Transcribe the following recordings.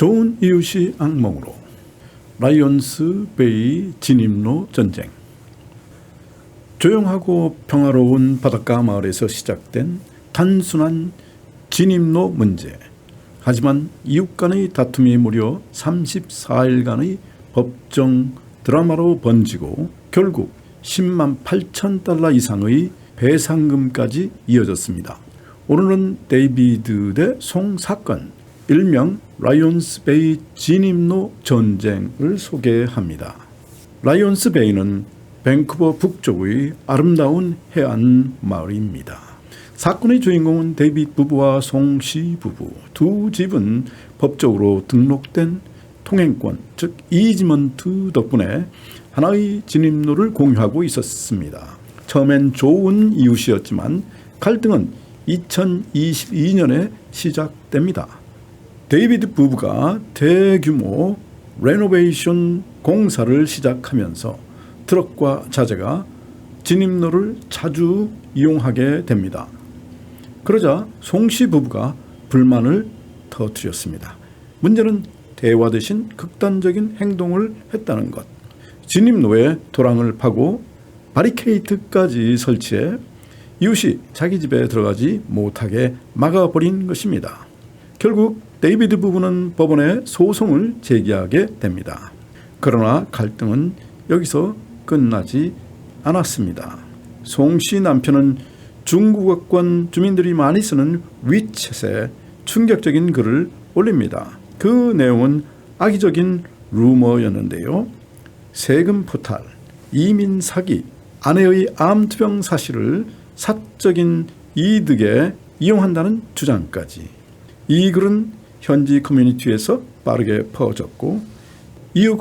좋은 이웃이 악몽으로 라이온스 베이 진입로 전쟁. 조용하고 평화로운 바닷가 마을에서 시작된 단순한 진입로 문제. 하지만 이웃 간의 다툼이 무려 34일간의 법정 드라마로 번지고 결국 10만 8천 달러 이상의 배상금까지 이어졌습니다. 오늘은 데이비드 대 송 사건, 일명 라이온스 베이 진입로 전쟁을 소개합니다. 라이온스 베이는 밴쿠버 북쪽의 아름다운 해안 마을입니다. 사건의 주인공은 데이비드 부부와 송씨 부부. 두 집은 법적으로 등록된 통행권, 즉 이지먼트 덕분에 하나의 진입로를 공유하고 있었습니다. 처음엔 좋은 이웃이었지만 갈등은 2022년에 시작됩니다. 데이비드 부부가 대규모 레노베이션 공사를 시작하면서 트럭과 자재가 진입로를 자주 이용하게 됩니다. 그러자 송씨 부부가 불만을 터뜨렸습니다. 문제는 대화 대신 극단적인 행동을 했다는 것. 진입로에 도랑을 파고 바리케이트까지 설치해 이웃이 자기 집에 들어가지 못하게 막아버린 것입니다. 결국 데이비드 부부는 법원에 소송을 제기하게 됩니다. 그러나 갈등은 여기서 끝나지 않았습니다. 송씨 남편은 중국어권 주민들이 많이 쓰는 위챗에 충격적인 글을 올립니다. 그 내용은 악의적인 루머였는데요. 세금 포탈, 이민 사기, 아내의 암투병 사실을 사적인 이득에 이용한다는 주장까지. 이 글은 현지 커뮤니티에서 빠르게 퍼졌고 이후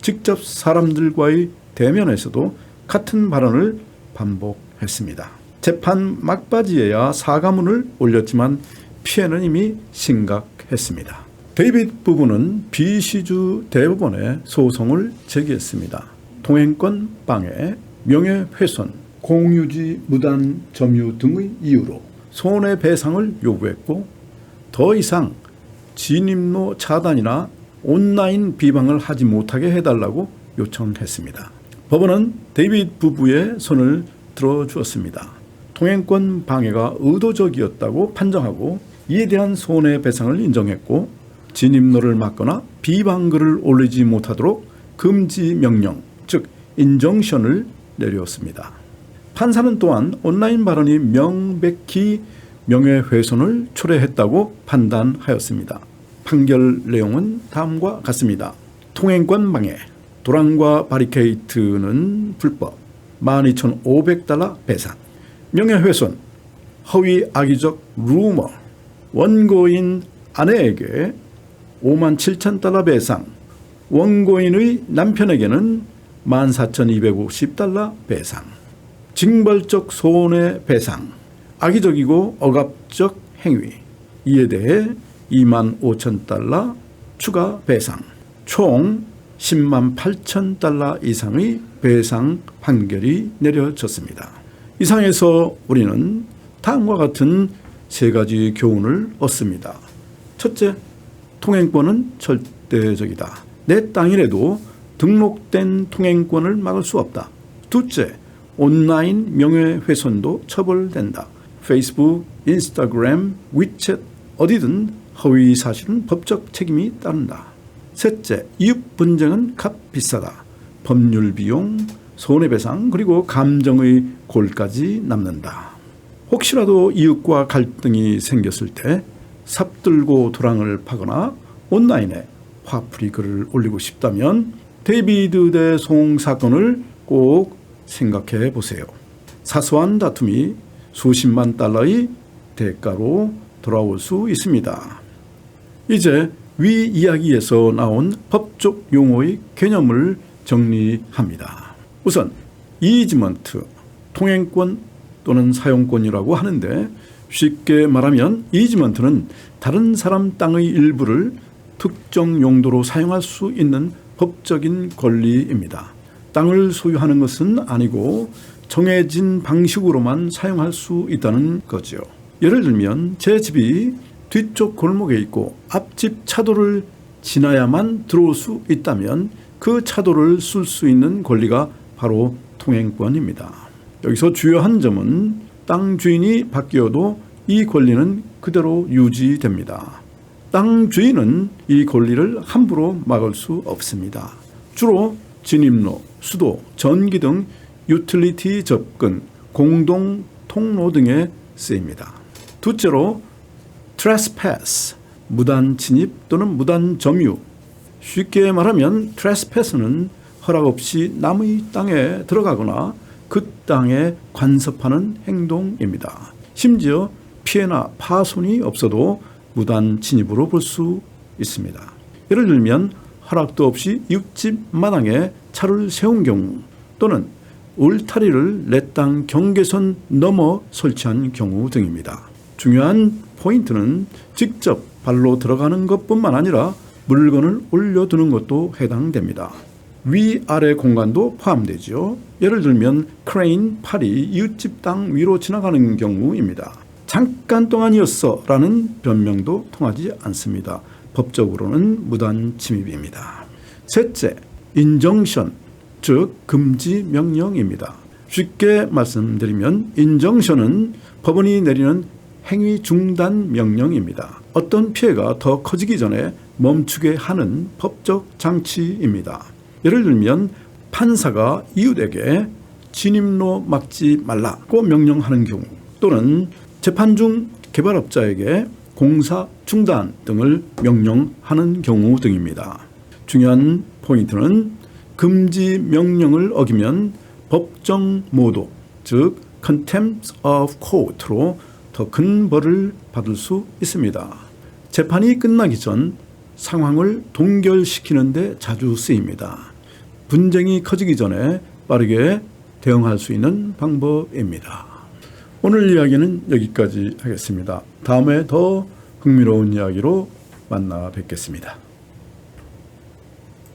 직접 사람들과의 대면에서도 같은 발언을 반복했습니다. 재판 막바지에야 사과문을 올렸지만 피해는 이미 심각했습니다. 데이비드 부부는 BC주 대법원에 소송을 제기했습니다. 통행권 방해, 명예훼손, 공유지 무단 점유 등의 이유로 손해배상을 요구했고 더 이상 진입로 차단이나 온라인 비방을 하지 못하게 해달라고 요청했습니다. 법원은 데이비드 부부의 손을 들어주었습니다. 통행권 방해가 의도적이었다고 판정하고 이에 대한 손해배상을 인정했고 진입로를 막거나 비방글을 올리지 못하도록 금지 명령, 즉 인정션을 내렸습니다. 판사는 또한 온라인 발언이 명백히 명예훼손을 초래했다고 판단하였습니다. 판결 내용은 다음과 같습니다. 통행권 방해, 도랑과 바리케이트는 불법, 12,500달러 배상. 명예훼손, 허위 악의적 루머, 원고인 아내에게 57,000달러 배상, 원고인의 남편에게는 14,250달러 배상. 징벌적 손해배상, 악의적이고 억압적 행위, 이에 대해 25,000달러 추가 배상, 총 10만 8천 달러 이상의 배상 판결이 내려졌습니다. 이상에서 우리는 다음과 같은 세 가지 교훈을 얻습니다. 첫째, 통행권은 절대적이다. 내 땅이라도 등록된 통행권을 막을 수 없다. 둘째, 온라인 명예훼손도 처벌된다. 페이스북, 인스타그램, 위챗 어디든 허위 사실은 법적 책임이 따른다. 셋째, 이웃 분쟁은 값 비싸다. 법률 비용, 손해배상 그리고 감정의 골까지 남는다. 혹시라도 이웃과 갈등이 생겼을 때 삽들고 도랑을 파거나 온라인에 화풀이 글을 올리고 싶다면 데이비드 대 송 사건을 꼭 생각해 보세요. 사소한 다툼이 수십만 달러의 대가로 돌아올 수 있습니다. 이제 위 이야기에서 나온 법적 용어의 개념을 정리합니다. 우선 이지먼트, 통행권 또는 사용권이라고 하는데 쉽게 말하면 이지먼트는 다른 사람 땅의 일부를 특정 용도로 사용할 수 있는 법적인 권리입니다. 땅을 소유하는 것은 아니고 정해진 방식으로만 사용할 수 있다는 거죠. 예를 들면 제 집이 뒤쪽 골목에 있고 앞집 차도를 지나야만 들어올 수 있다면 그 차도를 쓸 수 있는 권리가 바로 통행권입니다. 여기서 주요한 점은 땅 주인이 바뀌어도 이 권리는 그대로 유지됩니다. 땅 주인은 이 권리를 함부로 막을 수 없습니다. 주로 진입로, 수도, 전기 등 유틸리티 접근, 공동 통로 등에 쓰입니다. 둘째로 trespass, 무단 침입 또는 무단 점유. 쉽게 말하면 trespass는 허락 없이 남의 땅에 들어가거나 그 땅에 간섭하는 행동입니다. 심지어 피해나 파손이 없어도 무단 침입으로 볼 수 있습니다. 예를 들면 허락도 없이 이웃집 마당에 차를 세운 경우 또는 울타리를 내 땅 경계선 넘어 설치한 경우 등입니다. 중요한 포인트는 직접 발로 들어가는 것뿐만 아니라 물건을 올려두는 것도 해당됩니다. 위아래 공간도 포함되죠. 예를 들면 크레인 팔이 이웃집 땅 위로 지나가는 경우입니다. 잠깐 동안이었어 라는 변명도 통하지 않습니다. 법적으로는 무단 침입입니다. 셋째, 인정션, 즉 금지 명령입니다. 쉽게 말씀드리면 인정션은 법원이 내리는 행위 중단 명령입니다. 어떤 피해가 더 커지기 전에 멈추게 하는 법적 장치입니다. 예를 들면 판사가 이웃에게 진입로 막지 말라고 명령하는 경우 또는 재판 중 개발업자에게 공사 중단 등을 명령하는 경우 등입니다. 중요한 포인트는 금지 명령을 어기면 법정 모도, 즉 contempt of court로 더 큰 벌을 받을 수 있습니다. 재판이 끝나기 전 상황을 동결시키는 데 자주 쓰입니다. 분쟁이 커지기 전에 빠르게 대응할 수 있는 방법입니다. 오늘 이야기는 여기까지 하겠습니다. 다음에 더 흥미로운 이야기로 만나 뵙겠습니다.